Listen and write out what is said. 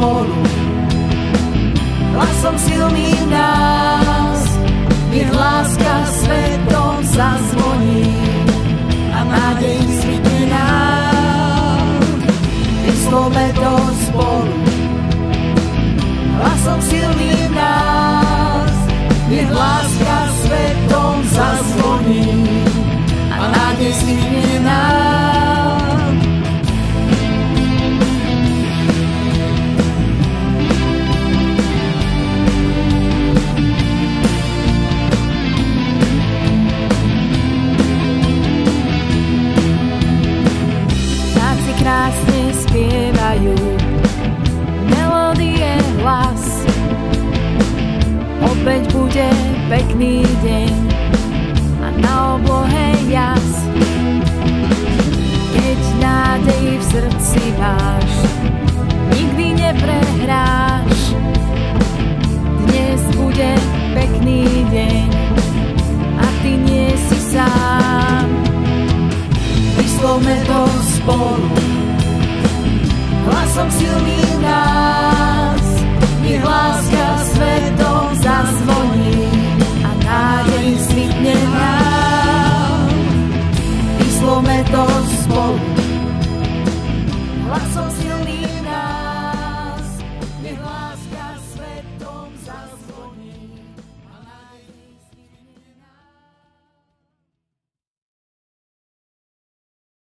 spolu, hlasom silným nás, nech láska svetom zazvoní a nádej svitne nám. Vyslovme to spolu, hlasom silným nás, nech láska svetom zazvoní a nádej svitne nám. Krásne spievajú melódie, hlas. Opäť bude pekný deň a na oblohe jas. Keď nádej v srdci máš, nikdy neprehráš. Dnes bude pekný deň a ty nie si sám. Vyslovme to spolu, hlasom silným nás, nech láska svetom zazvoní a nádej svitne nám. Vyslovme to spolu, hlasom silným nás.